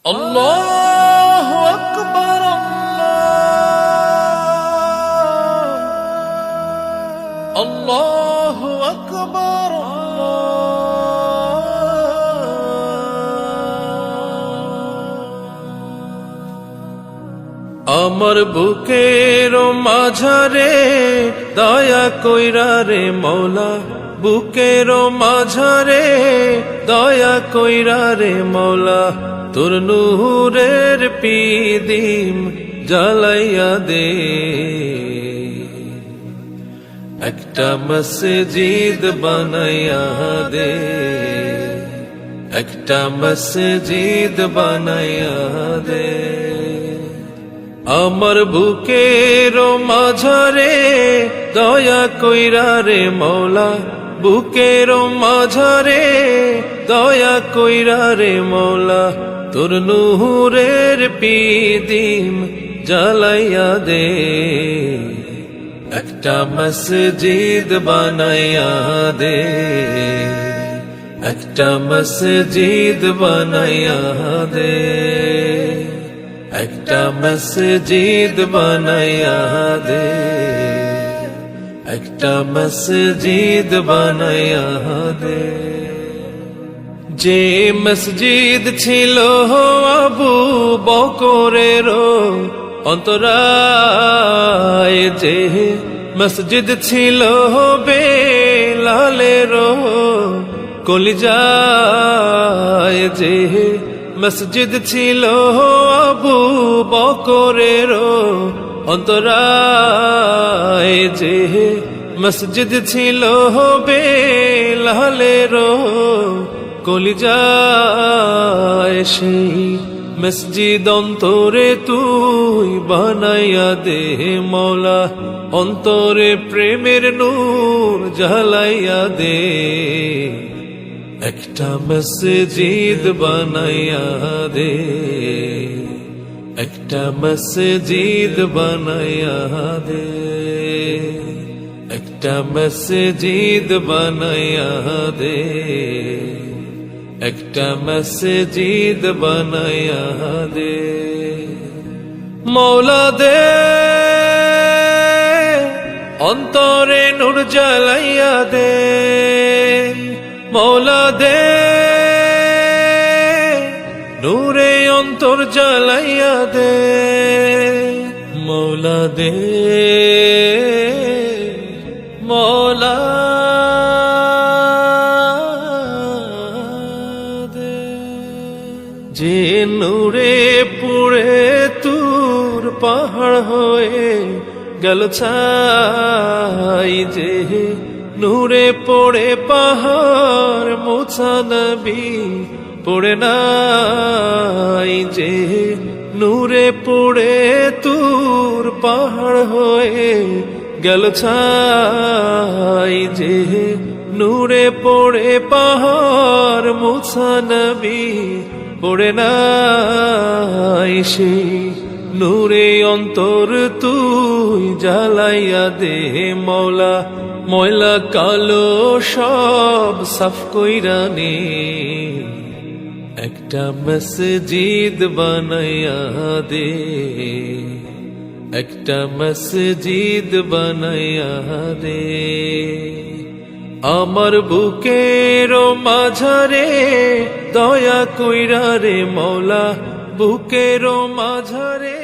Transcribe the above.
আল্লাহু আকবার, আল্লাহু আকবার। আমার বুকের মাঝারে দয়া কইরা রে মওলা, বুকের মাঝারে দয়া কইরা রে মওলা, তোর নূরের পিদিম জ্বালাইয়া দে। একটা মসজিদ বানাইয়া দে, একটা মসজিদ বানাইয়া দে। আমার বুকের মাঝারে দয়া কইরা রে মওলা, বুকের মাঝারে দয়া কইরা রে মওলা, তোর নূরের পিদিম জ্বালাইয়া দে। একটা মসজিদ বানাইয়া দে, একটা মসজিদ বানাইয়া দে, একটা মসজিদ বানাইয়া দে, একটা মসজিদ বানাইয়া দে। যে মসজিদ ছিল আবু বকরের অন্তরায়, যে মসজিদ ছিল বেলালের কলিজায়, যে মসজিদ ছিল আবু বকরের অন্তরায়, যে মসজিদ ছিল বেলালের কলিজায়, সেই মসজিদ অন্তরে তুই বানাইয়া দে মওলা, অন্তরে প্রেমের নূর জ্বালাইয়া দে। একটা মসজিদ বানাইয়া দে, একটা মসজিদ বানাইয়া দে, একটা মসজিদ বানাইয়া দে, একটা মসজিদ বানাইয়া দে। মওলা দে অন্তরে নূর জ্বালাইয়া দে, মওলা দে নূরে অন্তর জ্বালাইয়া দে, মওলা দে, মওলা দে। যে নূরে পুড়ে তোর পাহাড় হয়ে গেল ছাই, যে নূরে পড়ে পাহাড় মুসা নবী পড়ে নাই, যে নূরে পড়ে তোর পাহাড় হয়ে গেল ছাই, যে নূরে পড়ে পাহাড় মুসা নবী পড়ে নাই, সেই নূরে অন্তর তুই জ্বালাইয়া দে মওলা, ময়লা কালো সব সাফ কইরা নে। একটা মসজিদ বানাইয়া দে, একটা মসজিদ বানাইয়া দে। আমার বুকের মাঝারে দয়া কইরা রে মওলা, বুকের মাঝারে